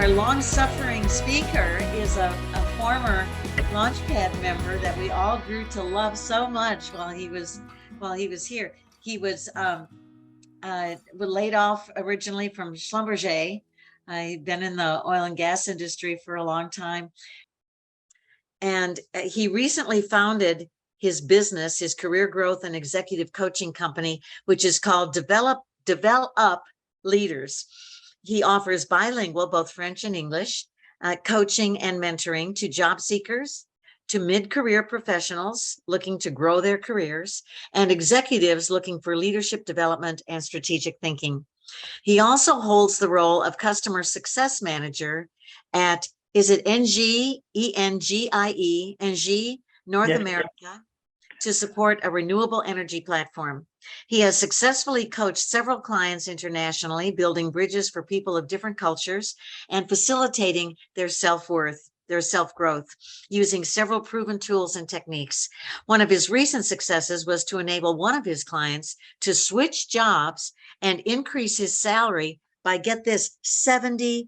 our long-suffering speaker is a former Launchpad member that we all grew to love so much while he was here. He was laid off originally from Schlumberger. He'd been in the oil and gas industry for a long time. And he recently founded his business, his career growth and executive coaching company, which is called Develop Leaders. He offers bilingual, both French and English, coaching and mentoring to job seekers, to mid-career professionals looking to grow their careers, and executives looking for leadership development and strategic thinking. He also holds the role of customer success manager at, is it NGIE, North Yes. America, to support a renewable energy platform. He has successfully coached several clients internationally, building bridges for people of different cultures and facilitating their self-worth, their self-growth, using several proven tools and techniques. One of his recent successes was to enable one of his clients to switch jobs and increase his salary by, get this, 70%,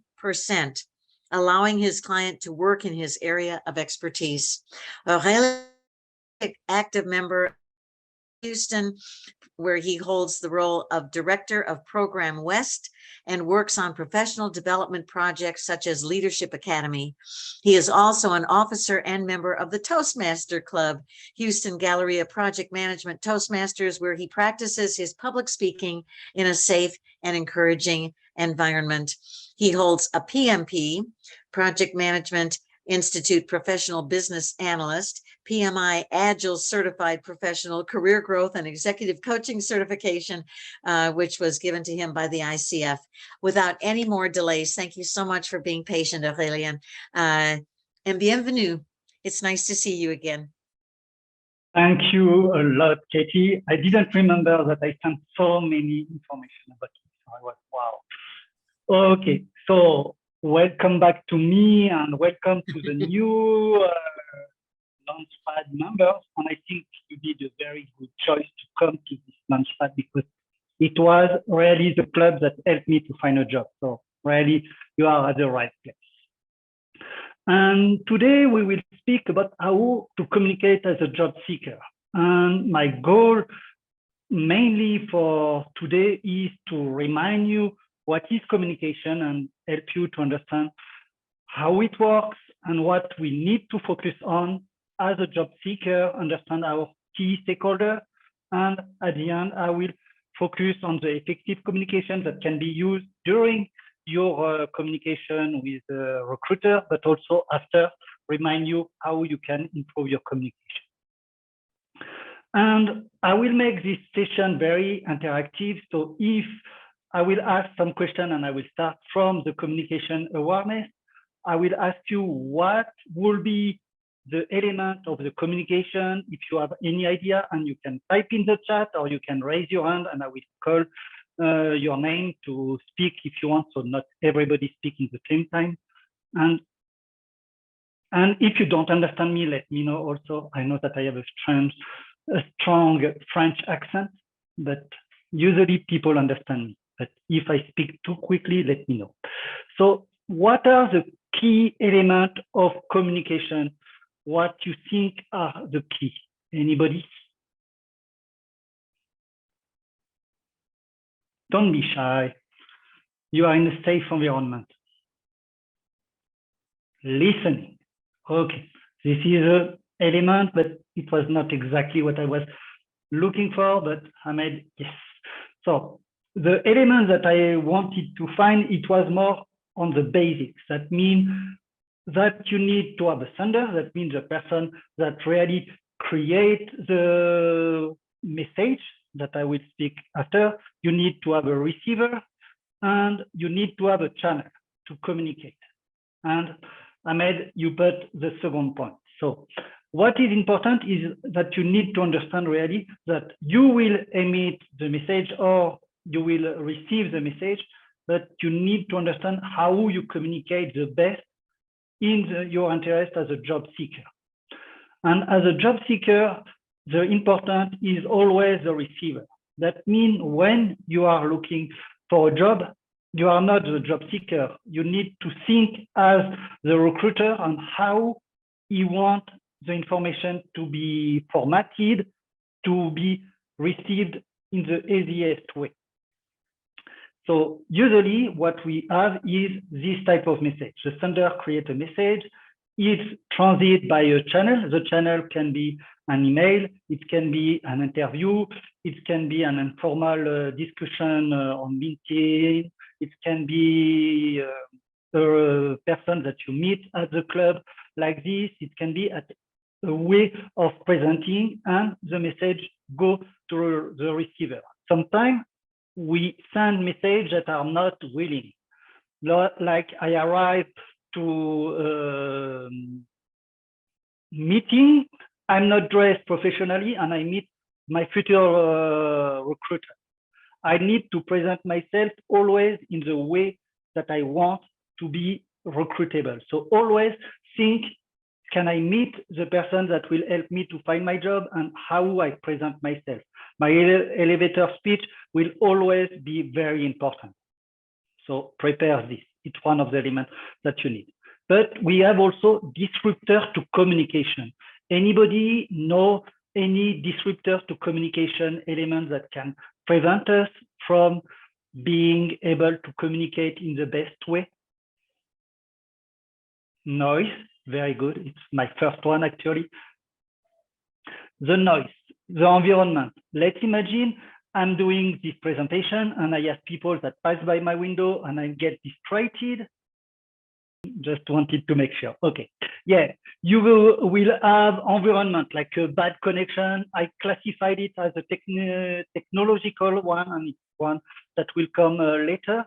allowing his client to work in his area of expertise. Aurelien, active member Houston, where he holds the role of Director of Program West and works on professional development projects such as Leadership Academy. He is also an officer and member of the Toastmaster Club, Houston Galleria Project Management Toastmasters, where he practices his public speaking in a safe and encouraging environment. He holds a PMP, Project Management Institute Professional Business Analyst, PMI Agile Certified Professional Career Growth and Executive Coaching Certification, which was given to him by the ICF. Without any more delays, thank you so much for being patient, Aurelien. And bienvenue. It's nice to see you again. Thank you a lot, Katie. I didn't remember that I sent so many information about it. So I was, wow. Okay, so welcome back to me and welcome to the new Launchpad members. And I think you did a very good choice to come to this Launchpad because it was really the club that helped me to find a job. So really, you are at the right place. And today we will speak about how to communicate as a job seeker. And my goal mainly for today is to remind you what is communication and help you to understand how it works and what we need to focus on as a job seeker, understand our key stakeholder. And at the end, I will focus on the effective communication that can be used during your communication with a recruiter, but also after, remind you how you can improve your communication. And I will make this session very interactive. So if I will ask some questions and I will start from the communication awareness, I will ask you what will be the element of the communication. If you have any idea, and you can type in the chat or you can raise your hand and I will call your name to speak if you want, so not everybody speaking at the same time. And if you don't understand me, let me know also. I know that I have a strong French accent, but usually people understand me. But if I speak too quickly, let me know. So what are the key elements of communication? What you think are the key? Anybody? Don't be shy. You are in a safe environment. Listening. Okay, this is an element, but it was not exactly what I was looking for, but I made yes. So the element that I wanted to find, it was more on the basics. That means that you need to have a sender. That means the person that really create the message that I will speak after. You need to have a receiver and you need to have a channel to communicate. And Ahmed, you put the second point. So what is important is that you need to understand really that you will emit the message or you will receive the message, but you need to understand how you communicate the best in your interest as a job seeker. And as a job seeker, the important is always the receiver. That means when you are looking for a job, you are not the job seeker. You need to think as the recruiter on how you want the information to be formatted, to be received in the easiest way. So usually what we have is this type of message. The sender creates a message, it's transit by a channel. The channel can be an email, it can be an interview, it can be an informal discussion on LinkedIn, it can be a person that you meet at the club like this, it can be a way of presenting, and the message go to the receiver. Sometimes we send messages that are not willing. Like I arrive to meeting, I'm not dressed professionally, and I meet my future recruiter. I need to present myself always in the way that I want to be recruitable. So always think, can I meet the person that will help me to find my job, and how I present myself? My elevator speech will always be very important. So prepare this. It's one of the elements that you need. But we have also disruptor to communication. Anybody know any disruptor to communication elements that can prevent us from being able to communicate in the best way? Noise, very good. It's my first one actually. The noise, the environment. Let's imagine I'm doing this presentation and I have people that pass by my window and I get distracted. Just wanted to make sure. Okay. Yeah, you will have environment like a bad connection. I classified it as a technological one, and it's one that will come later.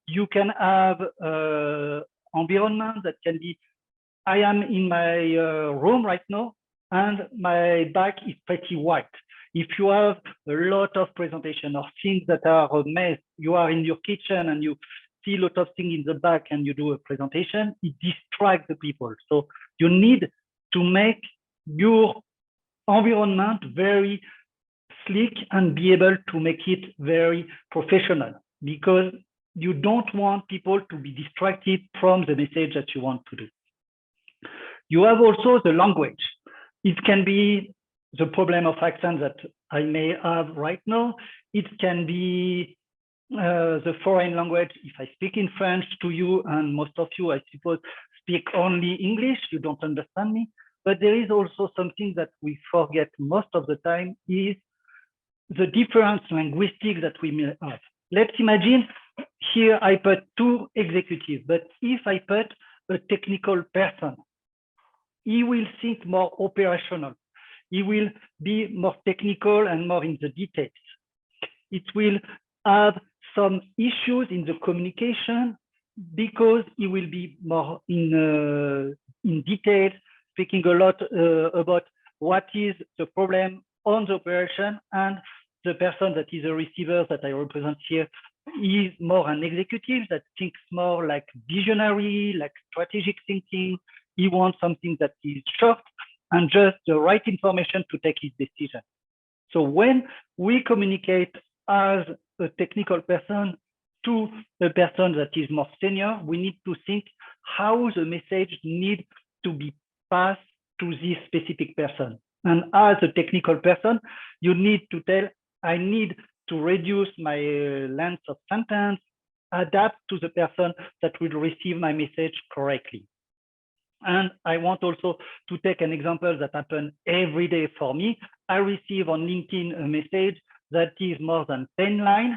You can have environment that can be, I am in my room right now and my back is pretty white. If you have a lot of presentation or things that are a mess, you are in your kitchen and you see a lot of things in the back and you do a presentation, it distracts the people. So you need to make your environment very sleek and be able to make it very professional, because you don't want people to be distracted from the message that you want to do. You have also the language. It can be the problem of accent that I may have right now. It can be the foreign language. If I speak in French to you, and most of you, I suppose, speak only English, you don't understand me. But there is also something that we forget most of the time, is the different linguistics that we may have. Let's imagine here I put two executives, but if I put a technical person, he will think more operational. He will be more technical and more in the details. It will have some issues in the communication because he will be more in detail, speaking a lot about what is the problem on the operation, and the person that is a receiver that I represent here is more an executive that thinks more like visionary, like strategic thinking. He wants something that is short and just the right information to take his decision. So when we communicate as a technical person to a person that is more senior, we need to think how the message needs to be passed to this specific person. And as a technical person, you need to tell, I need to reduce my length of sentence, adapt to the person that will receive my message correctly. And I want also to take an example that happens every day for me. I receive on LinkedIn a message that is more than 10 lines.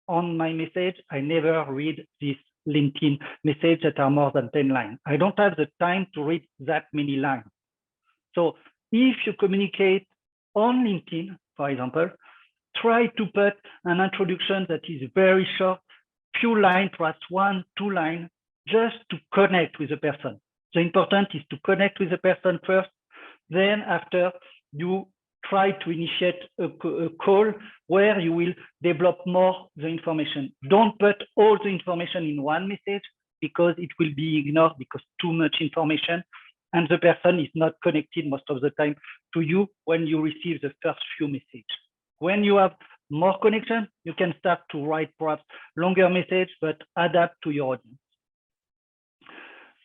On my message, I never read this LinkedIn message that are more than 10 lines. I don't have the time to read that many lines. So if you communicate on LinkedIn, for example, try to put an introduction that is very short, few lines, perhaps 1, 2 lines, just to connect with the person. The important is to connect with the person first. Then after, you try to initiate a call where you will develop more the information. Don't put all the information in one message, because it will be ignored because too much information, and the person is not connected most of the time to you when you receive the first few messages. When you have more connection, you can start to write perhaps longer message, but adapt to your audience.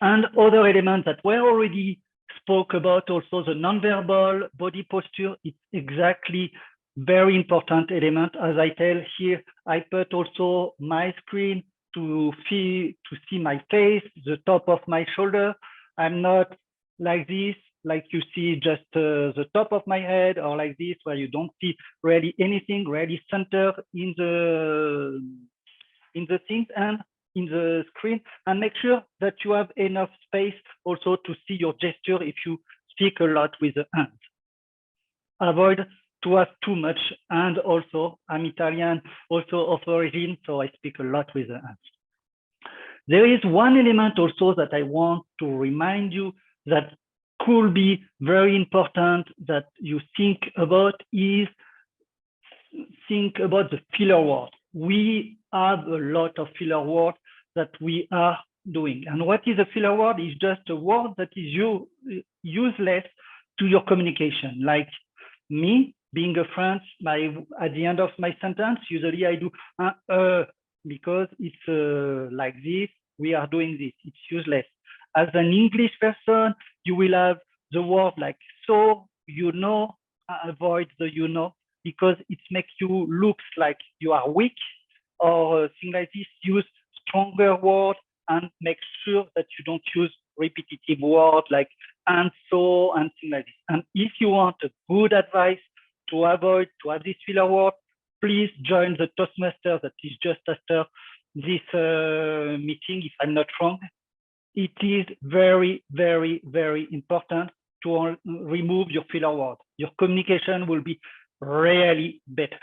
And other elements that were already spoke about, also the nonverbal body posture, it's exactly very important element. As I tell here, I put also my screen to see my face, the top of my shoulder. I'm not like this, like you see just the top of my head, or like this, where you don't see really anything, really center in the things and in the screen, and make sure that you have enough space also to see your gesture if you speak a lot with the hands. Avoid to have too much, and also I'm Italian, also of origin, so I speak a lot with the hands. There is one element also that I want to remind you that could be very important that you think about is think about the filler words. We have a lot of filler words that we are doing. And what is a filler word? Is just a word that is useless to your communication. Like me being a French, at the end of my sentence, usually I do because it's like this, we are doing this, it's useless. As an English person, you will have the word like so, you know, avoid the you know, because it makes you look like you are weak, or things like this. Use stronger words and make sure that you don't use repetitive words like and so and things like this. And if you want a good advice to avoid to have this filler word, please join the Toastmaster that is just after this meeting, if I'm not wrong. It is very, very, very important to remove your filler word. Your communication will be really better.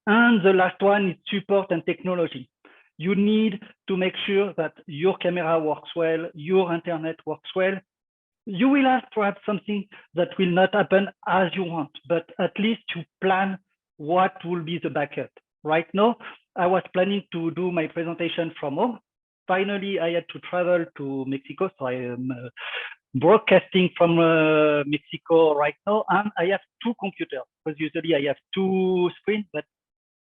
And the last one is support and technology. You need to make sure that your camera works well, your internet works well. You will have perhaps something that will not happen as you want, but at least you plan what will be the backup. Right now, I was planning to do my presentation from home. Finally, I had to travel to Mexico, so I am broadcasting from Mexico right now, and I have two computers, because usually I have two screens, but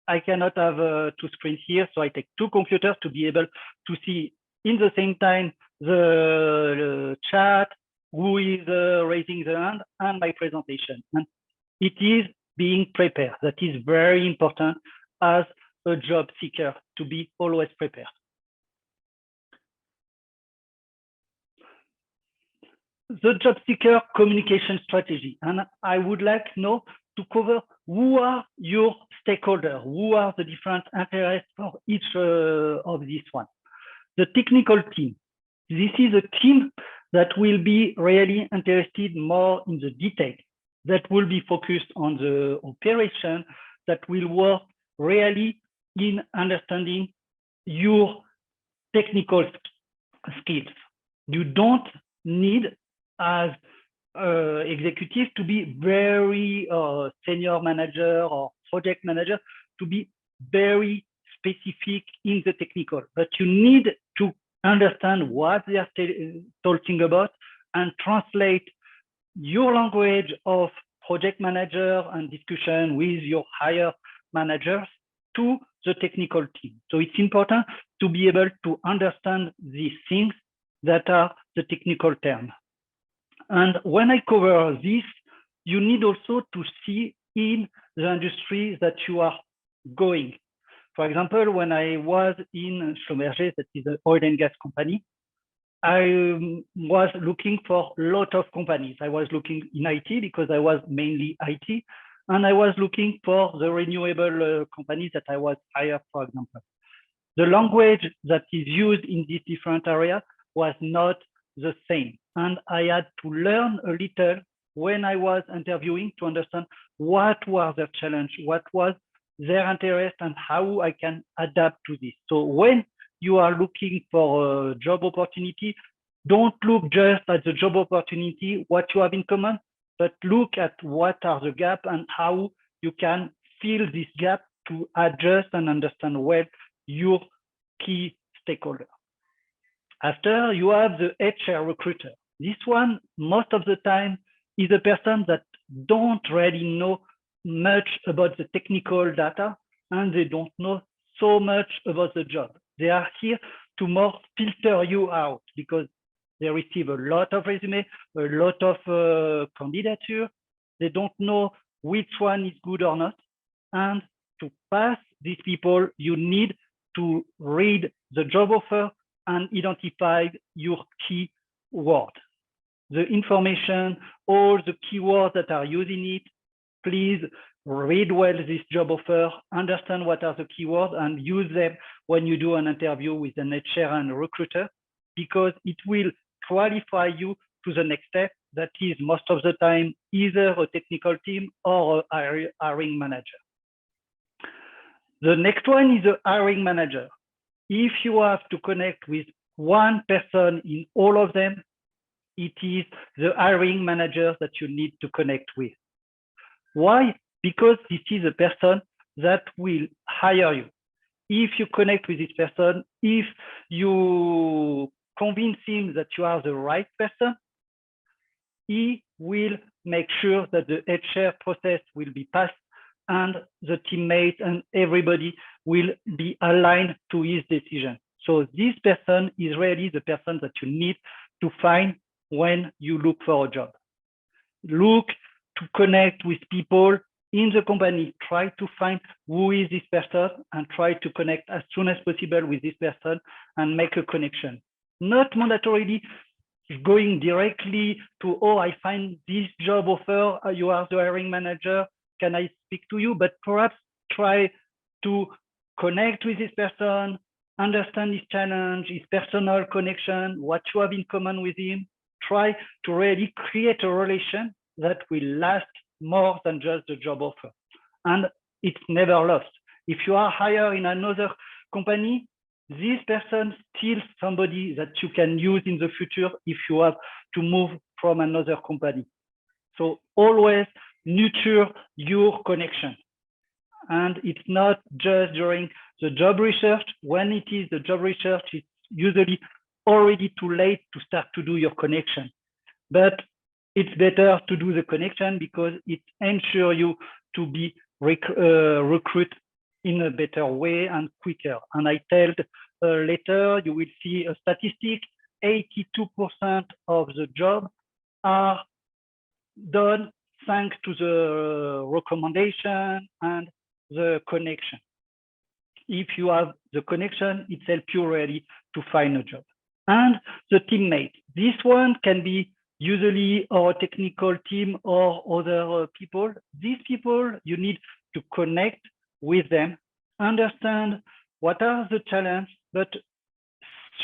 I cannot have two screens here, so I take two computers to be able to see in the same time the chat, who is raising the hand, and my presentation. And it is being prepared. That is very important as a job seeker to be always prepared. The job seeker communication strategy. And I would like now to cover who are your stakeholders, who are the different interests for each of these one. The technical team. This is a team that will be really interested more in the detail, that will be focused on the operation, that will work really in understanding your technical skills. You don't need as executive to be very senior manager or project manager to be very specific in the technical, but you need to understand what they are talking about and translate your language of project manager and discussion with your higher managers to the technical team. So it's important to be able to understand these things that are the technical terms. And when I cover this, you need also to see in the industry that you are going. For example, when I was in Schlumberger, that is an oil and gas company, I was looking for a lot of companies. I was looking in IT because I was mainly IT, and I was looking for the renewable companies that I was hired, for example. The language that is used in these different areas was not the same. And I had to learn a little when I was interviewing to understand what was their challenge, what was their interest, and how I can adapt to this. So when you are looking for a job opportunity, don't look just at the job opportunity, what you have in common, but look at what are the gaps and how you can fill this gap to adjust and understand well your key stakeholder. After, you have the HR recruiter. This one, most of the time, is a person that don't really know much about the technical data, and they don't know so much about the job. They are here to more filter you out because they receive a lot of resume, a lot of candidature. They don't know which one is good or not. And to pass these people, you need to read the job offer and identify your key word. The information, all the keywords that are using it, please read well this job offer, understand what are the keywords, and use them when you do an interview with an HR and a recruiter, because it will qualify you to the next step. That is most of the time either a technical team or a hiring manager. The next one is a hiring manager. If you have to connect with one person in all of them, it is the hiring manager that you need to connect with. Why? Because this is a person that will hire you. If you connect with this person, if you convince him that you are the right person, he will make sure that the HR process will be passed and the teammates and everybody will be aligned to his decision. So this person is really the person that you need to find when you look for a job. Look to connect with people in the company. Try to find who is this person and try to connect as soon as possible with this person and make a connection. Not mandatorily going directly to, oh, I find this job offer, you are the hiring manager, can I speak to you? But perhaps try to connect with this person, understand his challenge, his personal connection, what you have in common with him. Try to really create a relation that will last more than just the job offer. And it's never lost. If you are hired in another company, this person still somebody that you can use in the future if you have to move from another company. So always nurture your connection. And it's not just during the job research. When it is the job research, it's usually already too late to start to do your connection. But it's better to do the connection because it ensures you to be recruit in a better way and quicker. And I tell later, you will see a statistic, 82% of the jobs are done thanks to the recommendation and the connection. If you have the connection, it helps you really to find a job. And the teammate. This one can be usually our technical team or other people. These people, you need to connect with them, understand what are the challenges, but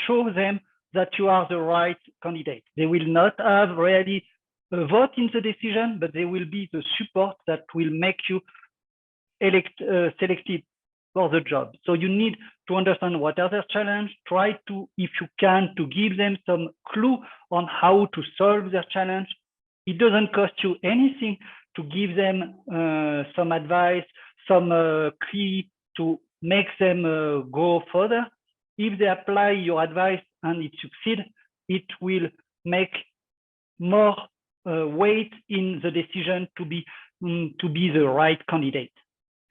show them that you are the right candidate. They will not have really a vote in the decision, but they will be the support that will make you selected for the job. So you need to understand what are their challenges, try to, if you can, to give them some clue on how to solve their challenge. It doesn't cost you anything to give them some advice, some key to make them go further. If they apply your advice and it succeeds, it will make more weight in the decision to be the right candidate.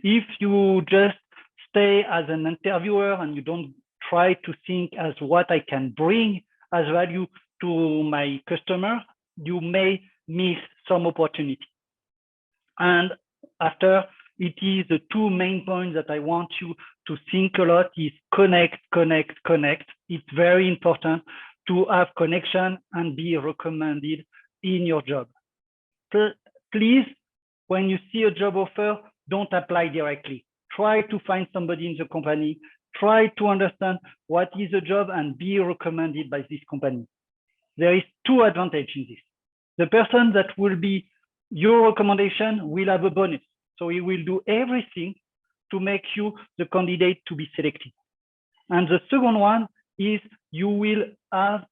If you just stay as an interviewer and you don't try to think as what I can bring as value to my customer, you may miss some opportunity. And after, it is the two main points that I want you to think a lot is connect, connect, connect. It's very important to have connection and be recommended in your job. Please, when you see a job offer, don't apply directly. Try to find somebody in the company. Try to understand what is the job and be recommended by this company. There is two advantages in this. The person that will be your recommendation will have a bonus. So he will do everything to make you the candidate to be selected. And the second one is you will have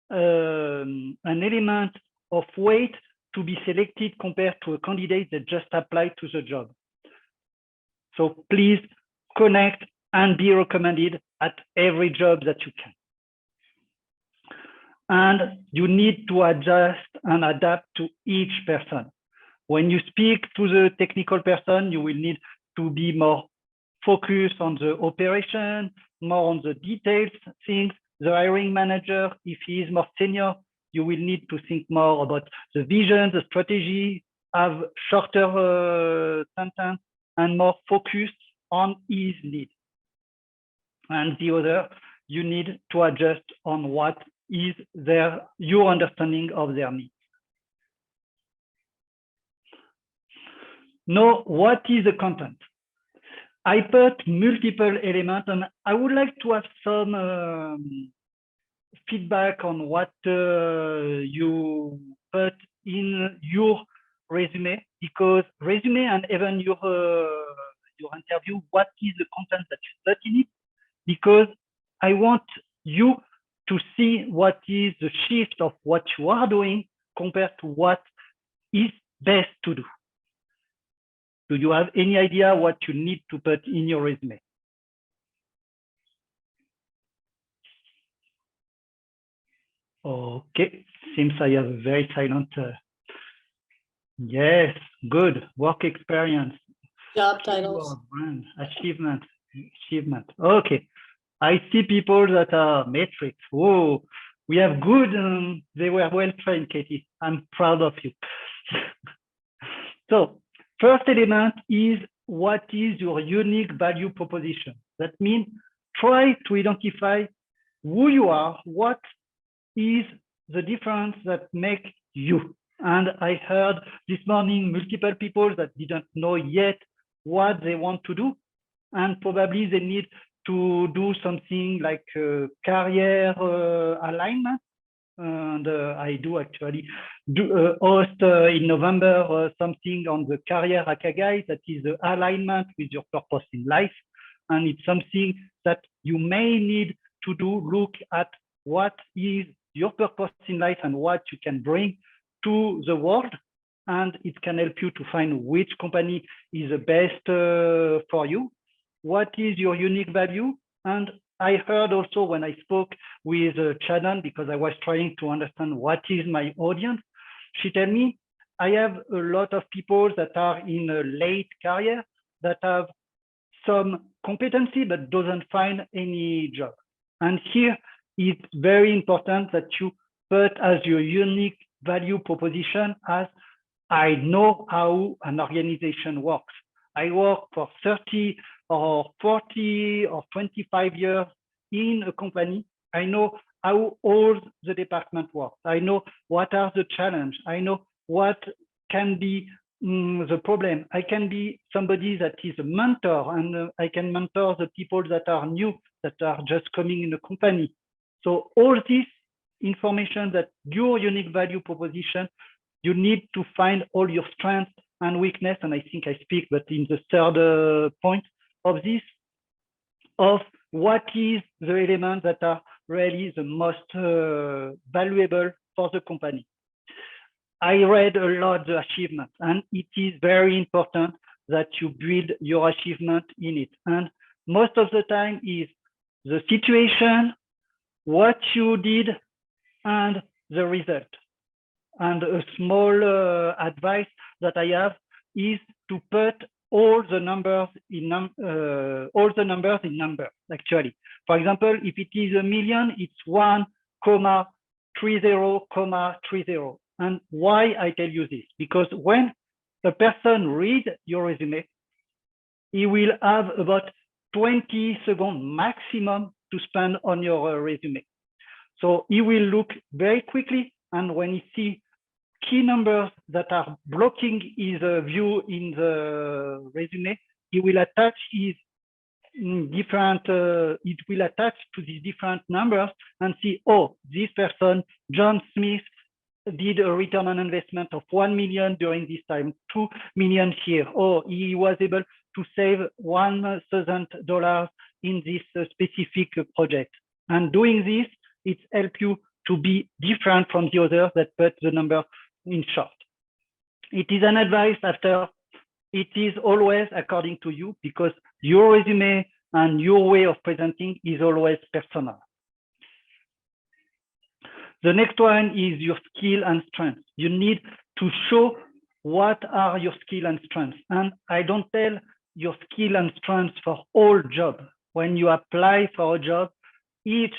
an element of weight to be selected compared to a candidate that just applied to the job. So please connect and be recommended at every job that you can. And you need to adjust and adapt to each person. When you speak to the technical person, you will need to be more focused on the operation, more on the details things. The hiring manager, if he is more senior, you will need to think more about the vision, the strategy, have shorter sentence and more focused on his need. And the other, you need to adjust on what is your understanding of their needs. Now, what is the content? I put multiple elements, and I would like to have some feedback on what you put in your resume, because resume and even your interview, what is the content that you put in it? Because I want you to see what is the shift of what you are doing compared to what is best to do. Do you have any idea what you need to put in your resume? Okay, seems I have a very silent. Yes, good. Work experience. Job titles. Brand, achievement. Okay, I see people that are matrix. Whoa, we have good. They were well trained, Katie. I'm proud of you. So, first element is what is your unique value proposition. That means try to identify who you are, what is the difference that makes you. And I heard this morning multiple people that didn't know yet what they want to do, and probably they need to do something like career alignment. And I do actually host in November something on the career Akagai, that is the alignment with your purpose in life. And it's something that you may need to do, look at what is your purpose in life and what you can bring to the world. And it can help you to find which company is the best for you. What is your unique value? And I heard also when I spoke with Shannon, because I was trying to understand what is my audience, she told me, I have a lot of people that are in a late career that have some competency but doesn't find any job. And here it's very important that you put as your unique value proposition as I know how an organization works. I work for 30 or 40 or 25 years in a company. I know how all the department works. I know what are the challenges. I know what can be the problem. I can be somebody that is a mentor, and I can mentor the people that are new, that are just coming in the company. So all this information, that your unique value proposition, you need to find all your strengths and weakness. And I think I speak, but in the third point of this, of what is the elements that are really the most valuable for the company. I read a lot the achievement, and it is very important that you build your achievement in it. And most of the time is the situation, what you did, and the result. And a small advice that I have is to put all the numbers in numbers actually. For example, if it is a million, it's 1,30,30. And why I tell you this? Because when a person reads your resume, he will have about 20 seconds maximum to spend on your resume. So he will look very quickly, and when he sees key numbers that are blocking his view in the resume, he will attach his different, it will attach to these different numbers and see, oh, this person, John Smith, did a return on investment of 1 million during this time, 2 million here. Oh, he was able to save $1,000 in this specific project. And doing this, it helps you to be different from the others that put the number in short. It is an advice after, it is always according to you, because your resume and your way of presenting is always personal. The next one is your skill and strength. You need to show what are your skill and strengths? And I don't tell your skill and strengths for all jobs. When you apply for a job, each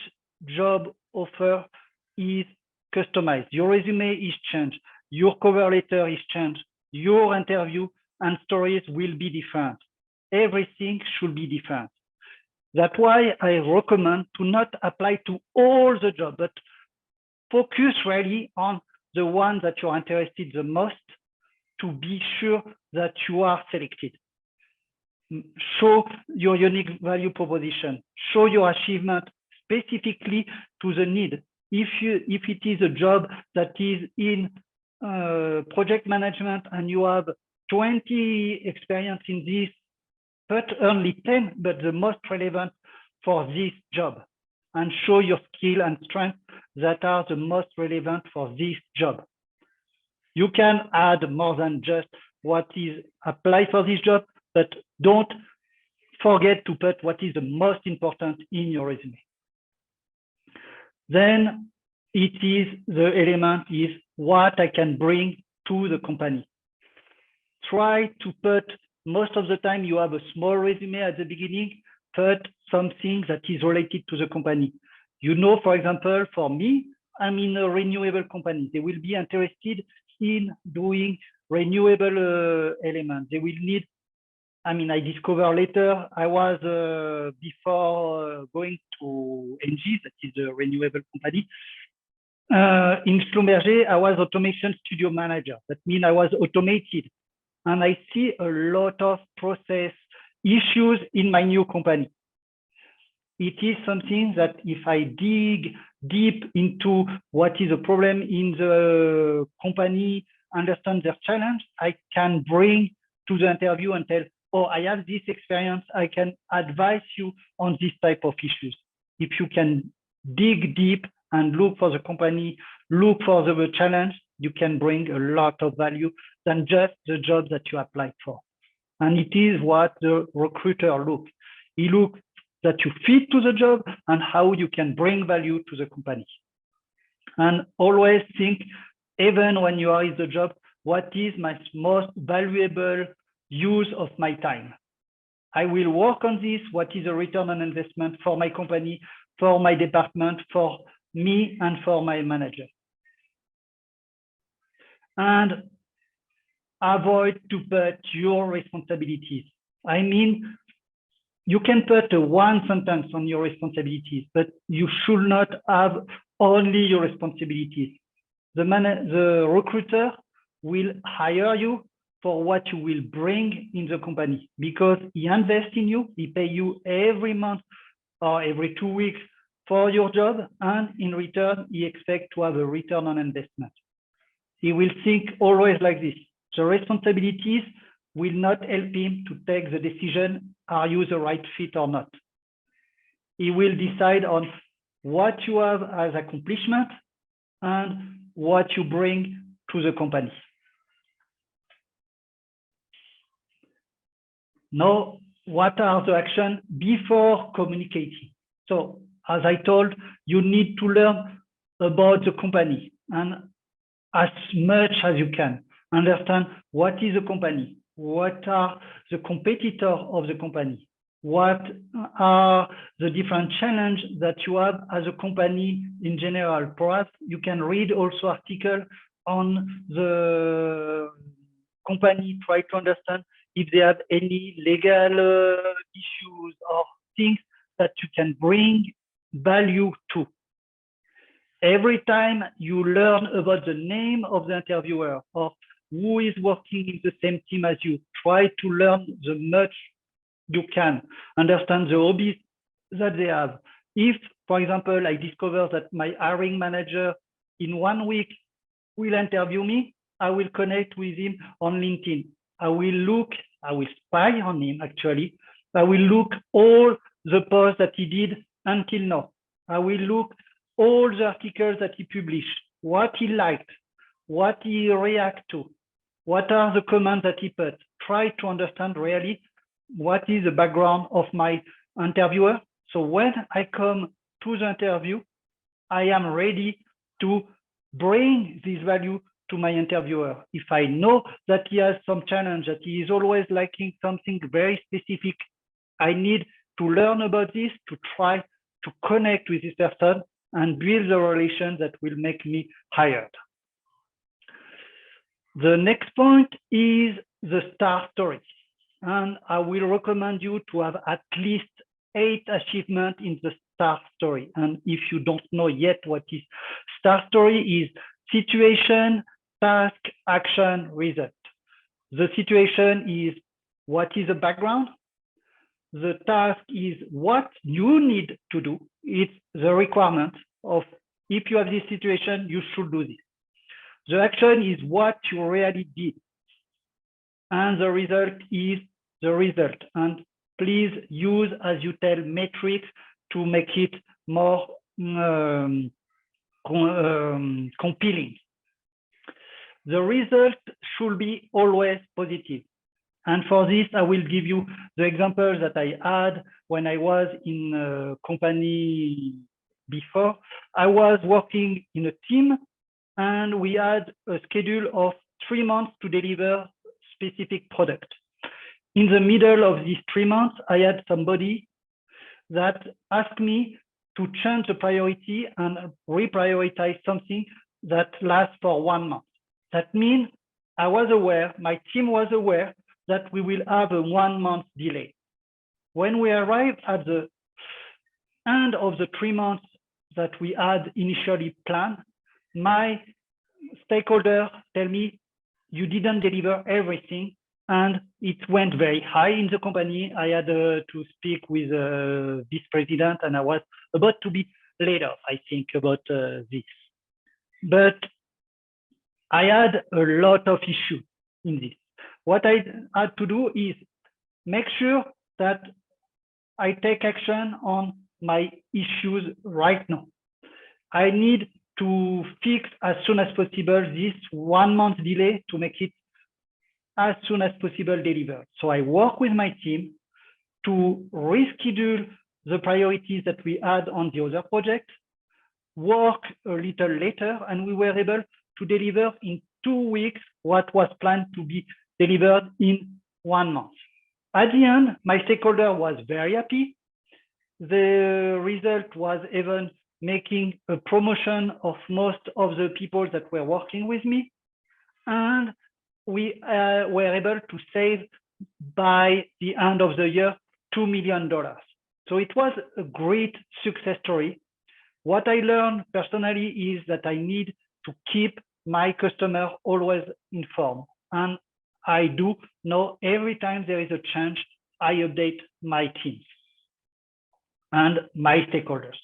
job offer is customized. Your resume is changed. Your cover letter is changed. Your interview and stories will be different. Everything should be different. That's why I recommend to not apply to all the jobs, but focus really on the ones that you're interested the most to be sure that you are selected. Show your unique value proposition, show your achievement specifically to the need. If it is a job that is in project management and you have 20 experience in this, but only 10, but the most relevant for this job, and show your skill and strength that are the most relevant for this job. You can add more than just what is applied for this job, but don't forget to put what is the most important in your resume. Then it is the element is what I can bring to the company. Try to put, most of the time you have a small resume at the beginning, put something that is related to the company. You know, for example, for me, I'm in a renewable company. They will be interested in doing renewable elements. They will need, I discovered later, I was, before going to ENGIE, that is a renewable company, in Schlumberger, I was automation studio manager. That means I was automated. And I see a lot of process issues in my new company. It is something that if I dig deep into what is a problem in the company, understand their challenge, I can bring to the interview and tell, oh, I have this experience, I can advise you on this type of issues. If you can dig deep and look for the company, look for the challenge, you can bring a lot of value than just the job that you applied for. And it is what the recruiter looks. He looks that you fit to the job and how you can bring value to the company. And always think, even when you are in the job, what is my most valuable use of my time? I will work on this. What is a return on investment for my company, for my department, for me, and for my manager? And avoid to put your responsibilities. I mean, you can put one sentence on your responsibilities, but you should not have only your responsibilities. The recruiter will hire you for what you will bring in the company because he invests in you, he pays you every month or every 2 weeks for your job, and in return, he expects to have a return on investment. He will think always like this. The responsibilities will not help him to take the decision, are you the right fit or not? He will decide on what you have as accomplishment and what you bring to the company. Now, what are the actions before communicating? So, as I told, you need to learn about the company and as much as you can. Understand what is the company, what are the competitors of the company, what are the different challenges that you have as a company in general. Perhaps you can read also articles on the company, try to understand if they have any legal issues or things that you can bring value to. Every time you learn about the name of the interviewer or who is working in the same team as you, try to learn the much you can, understand the hobbies that they have. If, for example, I discover that my hiring manager in 1 week will interview me, I will connect with him on LinkedIn. I will spy on him actually. I will look all the posts that he did until now. I will look all the articles that he published, what he liked, what he reacted to, what are the comments that he put. Try to understand really what is the background of my interviewer. So when I come to the interview, I am ready to bring this value to my interviewer. If I know that he has some challenge, that he is always liking something very specific, I need to learn about this, to try to connect with this person and build a relation that will make me hired. The next point is the star story. And I will recommend you to have at least 8 achievements in the star story. And if you don't know yet what is star story, is situation, task, action, result. The situation is what is the background. The task is what you need to do. It's the requirement of if you have this situation, you should do this. The action is what you really did. And the result is the result. And please use, as you tell, metrics to make it more compelling. The result should be always positive. And for this, I will give you the example that I had when I was in a company before. I was working in a team and we had a schedule of 3 months to deliver specific product. In the middle of these 3 months, I had somebody that asked me to change the priority and reprioritize something that lasts for 1 month. That means I was aware, my team was aware that we will have a 1 month delay. When we arrived at the end of the 3 months that we had initially planned, my stakeholder tell me, you didn't deliver everything, and it went very high in the company. I had to speak with this president, and I was about to be laid off, I think, about this. But I had a lot of issues in this. What I had to do is make sure that I take action on my issues right now. I need to fix as soon as possible this 1 month delay to make it as soon as possible delivered. So I work with my team to reschedule the priorities that we had on the other project, work a little later, and we were able to deliver in 2 weeks what was planned to be delivered in 1 month. At the end, my stakeholder was very happy. The result was even making a promotion of most of the people that were working with me. And we were able to save by the end of the year, $2 million. So it was a great success story. What I learned personally is that I need to keep my customer always informed. And I do know every time there is a change, I update my teams and my stakeholders.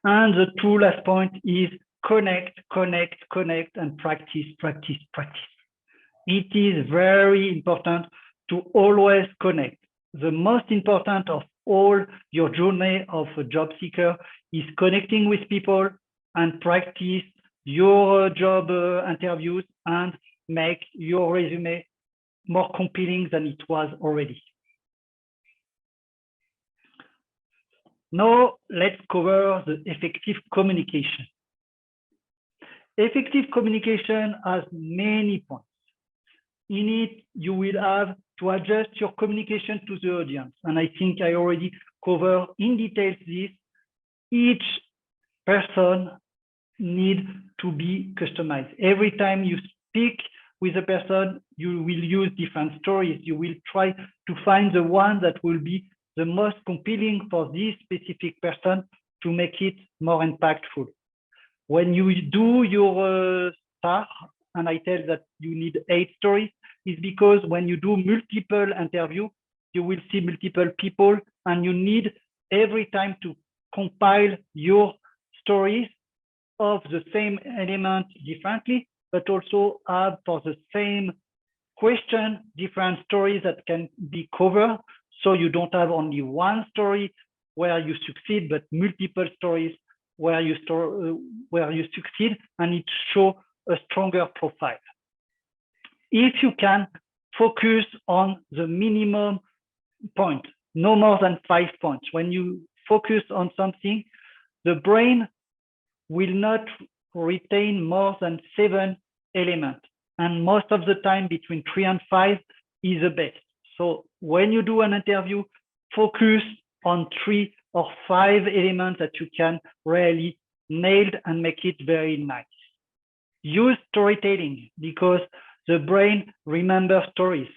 And the 2 last point is connect, connect, connect, and practice, practice, practice. It is very important to always connect. The most important of all your journey of a job seeker is connecting with people and practice your job interviews and make your resume more compelling than it was already. Now, let's cover the effective communication. Effective communication has many points. In it, you will have to adjust your communication to the audience. And I think I already covered in detail this. Each person needs to be customized. Every time you speak with a person, you will use different stories. You will try to find the one that will be the most compelling for this specific person to make it more impactful. When you do your star, and I tell that you need 8 stories, is because when you do multiple interviews, you will see multiple people, and you need every time to compile your stories of the same element differently, but also have for the same question different stories that can be covered. So you don't have only one story where you succeed, but multiple stories where you succeed, and it shows a stronger profile. If you can focus on the minimum point, no more than 5 points. When you focus on something, the brain will not retain more than 7 elements. And most of the time between 3 and 5 is the best. So when you do an interview, focus on 3 or 5 elements that you can really nail and make it very nice. Use storytelling because the brain remembers stories.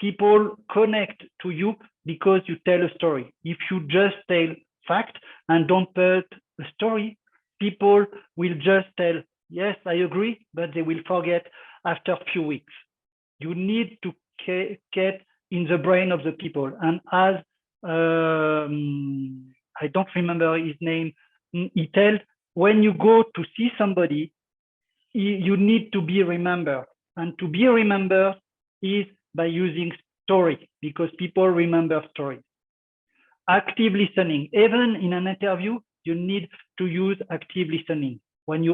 People connect to you because you tell a story. If you just tell fact and don't put a story, people will just tell, yes, I agree, but they will forget after a few weeks. You need to get in the brain of the people. And as I don't remember his name, he tells, when you go to see somebody, you need to be remembered. And to be remembered is by using story, because people remember stories. Active listening. Even in an interview, you need to use active listening. When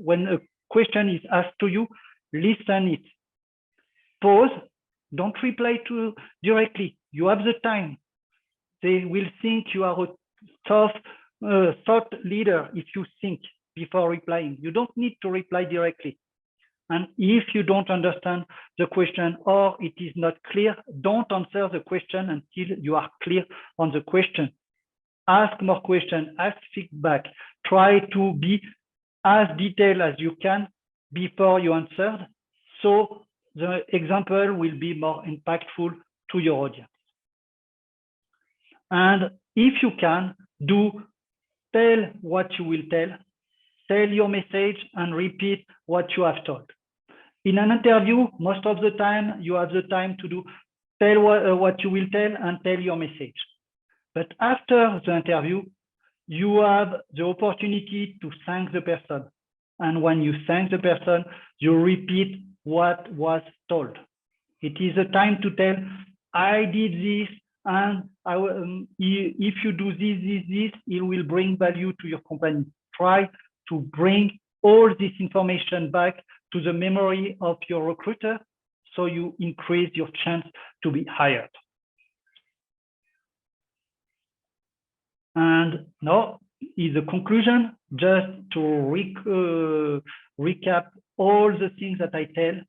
when a question is asked to you, listen it. Pause. Don't reply directly. You have the time. They will think you are a thought leader if you think before replying. You don't need to reply directly. And if you don't understand the question or it is not clear, don't answer the question until you are clear on the question. Ask more questions, ask feedback. Try to be as detailed as you can before you answered, so the example will be more impactful to your audience. And if you can, tell what you will tell your message and repeat what you have told. In an interview, most of the time, you have the time to tell what you will tell and tell your message. But after the interview, you have the opportunity to thank the person. And when you thank the person, you repeat what was told. It is a time to tell, I did this, and if you do this, it will bring value to your company. Try to bring all this information back to the memory of your recruiter, so you increase your chance to be hired. And now is the conclusion, just to recap all the things that I tell.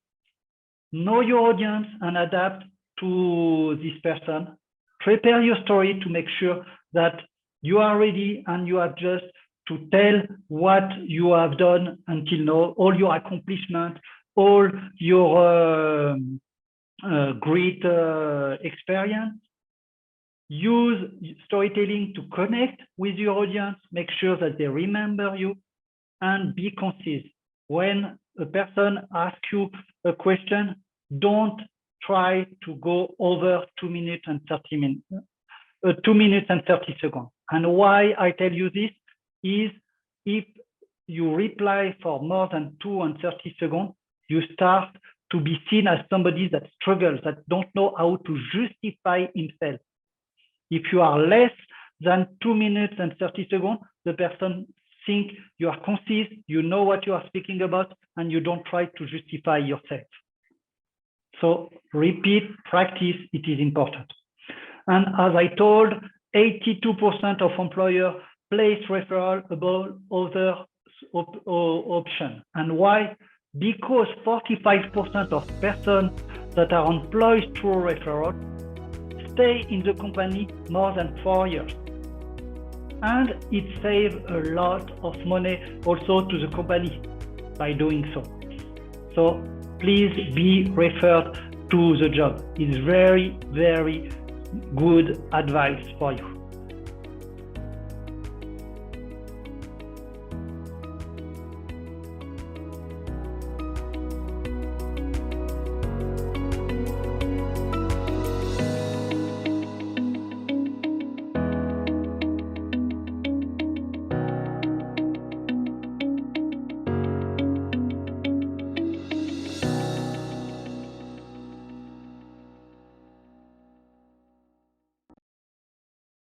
Know your audience and adapt to this person. Prepare your story to make sure that you are ready and you have just to tell what you have done until now, all your accomplishments, all your great experience. Use storytelling to connect with your audience, make sure that they remember you, and be concise. When a person asks you a question, don't try to go over 2 minutes and 30 minutes, 2 minutes and 30 seconds. And why I tell you this is, if you reply for more than 2 and 30 seconds, you start to be seen as somebody that struggles, that don't know how to justify himself. If you are less than 2 minutes and 30 seconds, the person thinks you are concise, you know what you are speaking about, and you don't try to justify yourself. So repeat, practice, it is important. And as I told, 82% of employers place referral above other options. And why? Because 45% of persons that are employed through referral stay in the company more than 4 years. And it saves a lot of money also to the company by doing so. So please be referred to the job. It's very, very good advice for you.